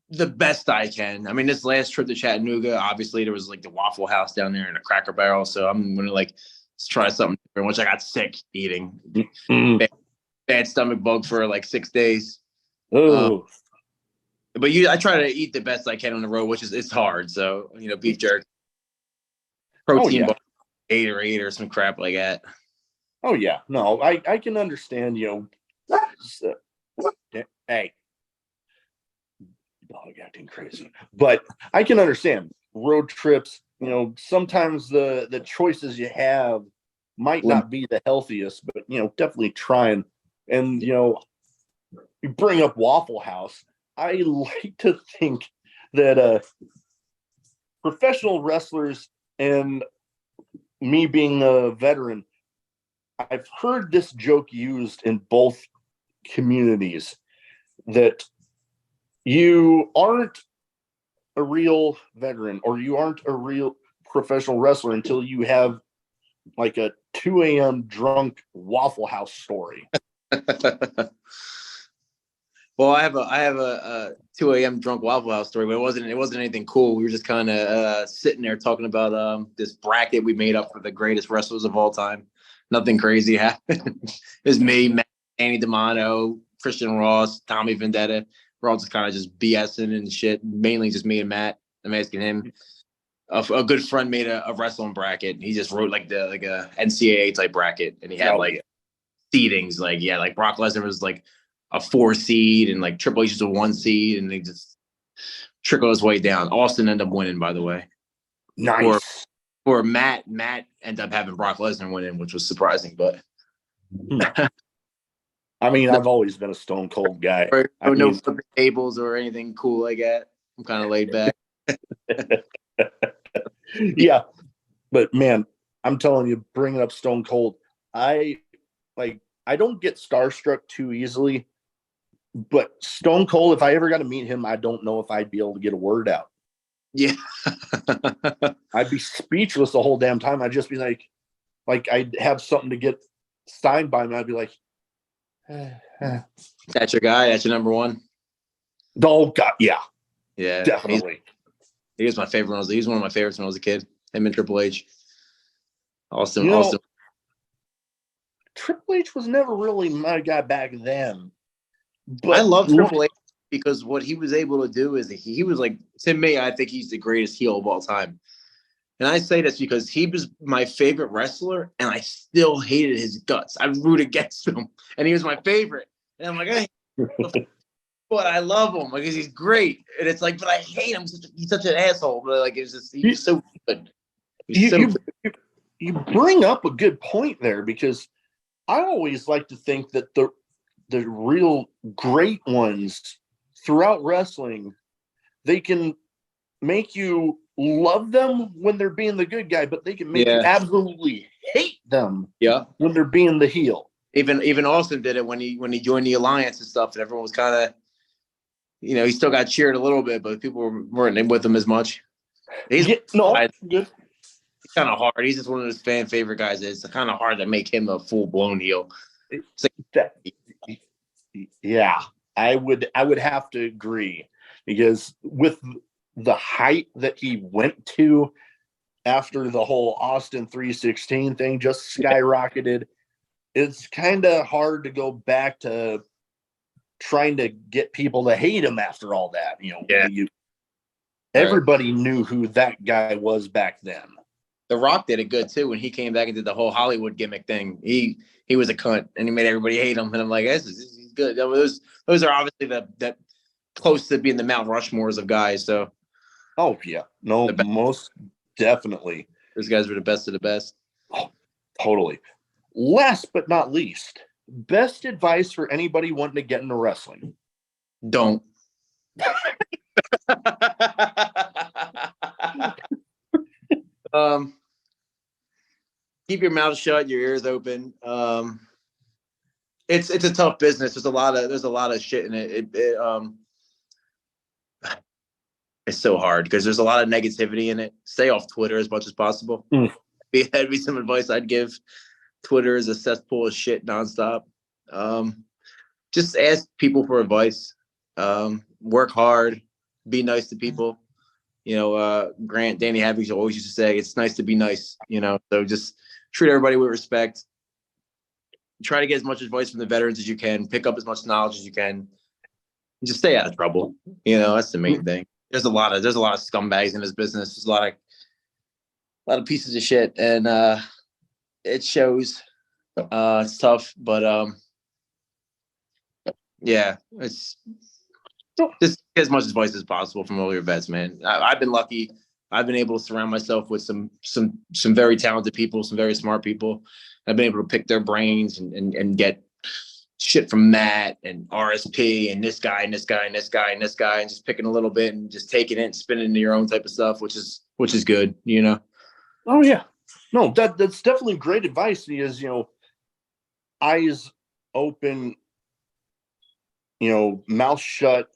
the best I can. I mean, this last trip to Chattanooga, obviously there was like the Waffle House down there and a Cracker Barrel, so I'm gonna like try something different, which I got sick eating. Bad stomach bug for like 6 days. Oh, but I try to eat the best I can on the road, which is it's hard. So beef jerky, protein bar, Gatorade, or some crap like that. Oh yeah, no, I can understand. Hey, dog acting crazy, but I can understand road trips. Sometimes the choices you have might not be the healthiest, but definitely trying. And you bring up Waffle House. I like to think that professional wrestlers, and me being a veteran, I've heard this joke used in both communities, that you aren't a real veteran or you aren't a real professional wrestler until you have like a 2 a.m. drunk Waffle House story. Well, I have a 2 a.m. drunk Waffle House story, but it wasn't anything cool. We were just kind of sitting there talking about this bracket we made up for the greatest wrestlers of all time. Nothing crazy happened. It was me, Matt, Danny DeMano, Christian Ross, Tommy Vendetta. We're all just kind of just BSing and shit. Mainly just me and Matt. I'm asking him. A good friend made a wrestling bracket. He just wrote like a NCAA type bracket, and he had seedings. Like Brock Lesnar was like a 4 seed, and like Triple H was a 1 seed, and they just trickle his way down. Austin ended up winning, by the way. Nice. Or Matt ended up having Brock Lesnar winning, which was surprising, but. I mean, I've always been a Stone Cold guy. No flipping tables or anything cool like that. I'm kind of laid back. Yeah, but man, I'm telling you, bringing up Stone Cold, I don't get starstruck too easily, but Stone Cold, if I ever got to meet him, I don't know if I'd be able to get a word out. Yeah. I'd be speechless the whole damn time. I'd just be like I'd have something to get signed by him. I'd be like, That's your guy. That's your number one. Oh God, yeah, definitely. He was my favorite. He was one of my favorites when I was a kid. Him and Triple H. Austin. Triple H was never really my guy back then, I But love Triple H because what he was able to do is he was like, to me, I think he's the greatest heel of all time. And I say this because he was my favorite wrestler, and I still hated his guts. I root against him, and he was my favorite. And I'm like, hey, but I love him because he's great. And it's like, but I hate him. He's such an asshole. But like, it's just he's so good. You bring up a good point there, because I always like to think that the real great ones throughout wrestling, they can make you love them when they're being the good guy, but they can make you absolutely hate them when they're being the heel. Even Austin did it when he joined the Alliance and stuff, and everyone was kind of, he still got cheered a little bit, but people weren't in with him as much. He's good. It's kind of hard. He's just one of those fan favorite guys. It's kind of hard to make him a full blown heel. Yeah, I would have to agree, because with the height that he went to after the whole Austin 316 thing just skyrocketed, it's kind of hard to go back to trying to get people to hate him after all that. Everybody knew who that guy was back then. The Rock did it good too when he came back and did the whole Hollywood gimmick thing. He was a cunt and he made everybody hate him. And I'm like, this is good. Those are obviously that close to being the Mount Rushmores of guys. So, oh yeah, no, most definitely. Those guys were the best of the best. Oh, totally. Last but not least, best advice for anybody wanting to get into wrestling: don't. Keep your mouth shut, your ears open. It's a tough business. There's a lot of shit in it. It's so hard because there's a lot of negativity in it. Stay off Twitter as much as possible. That'd be some advice I'd give. Twitter is a cesspool of shit nonstop. Just ask people for advice. Work hard. Be nice to people. Grant, Danny Havig always used to say, it's nice to be nice, so just treat everybody with respect. Try to get as much advice from the veterans as you can, pick up as much knowledge as you can, and just stay out of trouble. That's the main thing. There's a lot of scumbags in this business. There's a lot of pieces of shit, and it shows. It's tough, but yeah, it's just get as much advice as possible from all your vets, man. I've been lucky. I've been able to surround myself with some very talented people, some very smart people. I've been able to pick their brains and get shit from Matt and RSP and this guy and this guy and this guy and this guy, and just picking a little bit and just taking it and spinning into your own type of stuff, which is good, Oh yeah, no, that's definitely great advice. Because eyes open, mouth shut.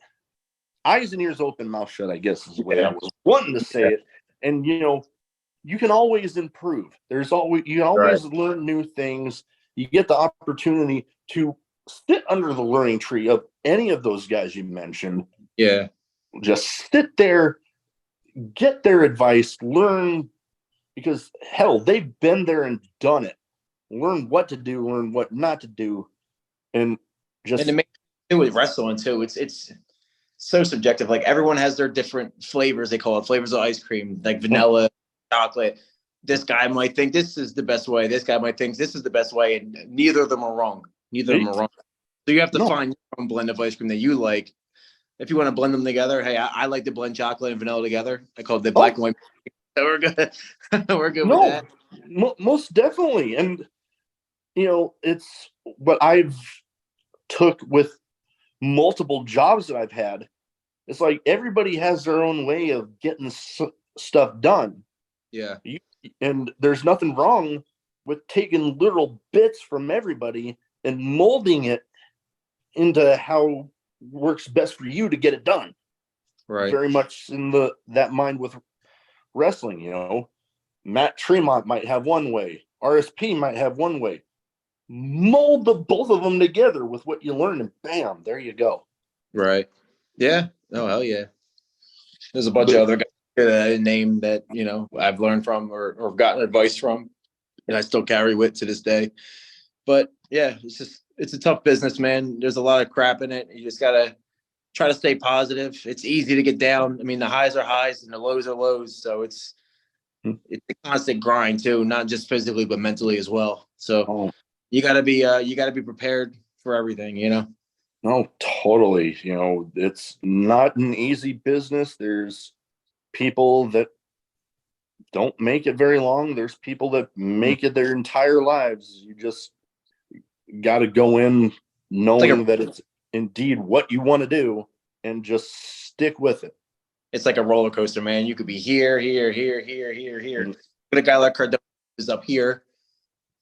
Eyes and ears open, mouth shut, I guess is the way I was wanting to say it. And, you can always improve. You can always learn new things. You get the opportunity to sit under the learning tree of any of those guys you mentioned. Yeah. Just sit there, get their advice, learn, because hell, they've been there and done it. Learn what to do, learn what not to do. And just. And to with wrestling too, it's so subjective. Like everyone has their different flavors. They call it flavors of ice cream, like vanilla, chocolate. This guy might think this is the best way. This guy might think this is the best way, and neither of them are wrong. So you have to find your own blend of ice cream that you like. If you want to blend them together, hey, I like to blend chocolate and vanilla together. I call it the black and white. So we're good. We're good with that. Most definitely. And it's what I've took with multiple jobs that I've had. It's like everybody has their own way of getting stuff done. Yeah. And there's nothing wrong with taking little bits from everybody and molding it into how works best for you to get it done. Right. Very much in that mind with wrestling, Matt Tremont might have one way. RSP might have one way. Mold the both of them together with what you learn, and bam, there you go. Right. Yeah. Oh, hell yeah. There's a bunch of other guys name that, I've learned from or gotten advice from, and I still carry with to this day. But yeah, it's just it's a tough business, man. There's a lot of crap in it. You just gotta try to stay positive. It's easy to get down. I mean, the highs are highs and the lows are lows. So it's a constant grind too, not just physically but mentally as well. So you gotta be prepared for everything, you know. No, totally. You know, it's not an easy business. There's people that don't make it very long. There's people that make it their entire lives. You just got to go in knowing that it's indeed what you want to do and just stick with it. It's like a roller coaster, man. You could be here. But a guy like Cardone is up here,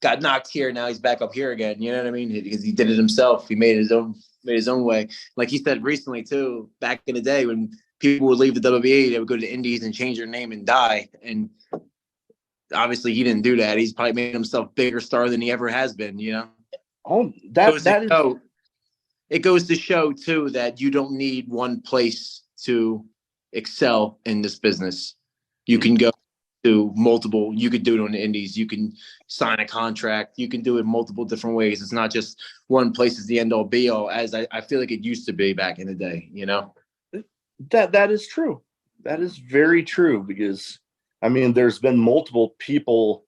got knocked here. Now he's back up here again. You know what I mean? Because he did it himself. He made his own way. Like he said recently too, back in the day when people would leave the WWE, they would go to the Indies and change their name and die. And obviously he didn't do that. He's probably made himself bigger star than he ever has been, you know? It goes to show too that you don't need one place to excel in this business. You can go to multiple, you could do it on the Indies, you can sign a contract, you can do it multiple different ways. It's not just one place is the end all be all, as I feel like it used to be back in the day, you know? That is true. That is very true, because I mean, there's been multiple people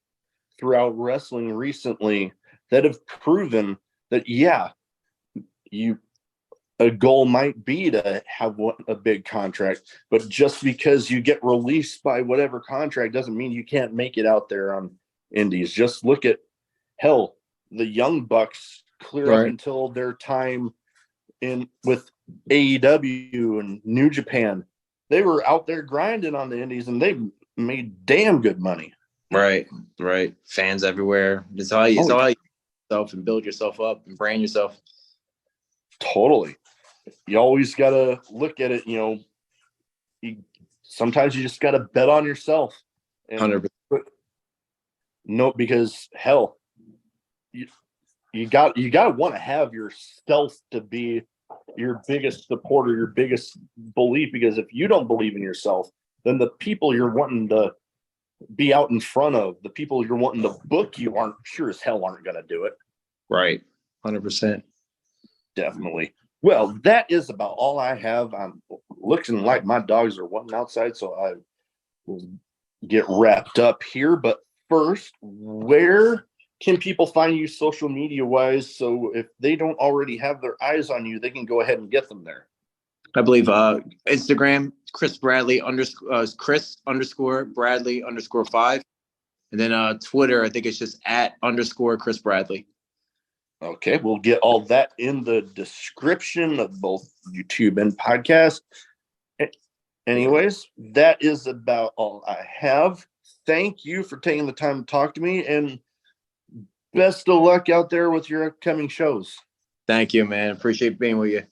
throughout wrestling recently that have proven that, yeah, a goal might be to have a big contract, but just because you get released by whatever contract doesn't mean you can't make it out there on Indies. Just look at hell, the Young Bucks clear up until their time with AEW and New Japan. They were out there grinding on the Indies and they made damn good money. Right. Fans everywhere. It's all you yourself and build yourself up and brand yourself. Totally. You always got to look at it, you know, sometimes you just got to bet on yourself. And 100%. Because hell, you got to want to have yourself to be your biggest supporter, your biggest belief, because if you don't believe in yourself, then the people you're wanting to be out in front of, the people you're wanting to book you aren't going to do it. Right. 100%. Definitely. Well, that is about all I have. I'm looking like my dogs are wanting outside, so I will get wrapped up here. But first, where can people find you social media wise? So if they don't already have their eyes on you, they can go ahead and get them there. I believe Instagram, Chris Bradley Chris Bradley _5. And then Twitter, I think it's just @ Chris Bradley. Okay, we'll get all that in the description of both YouTube and podcast. Anyways, that is about all I have. Thank you for taking the time to talk to me, and best of luck out there with your upcoming shows. Thank you, man. Appreciate being with you.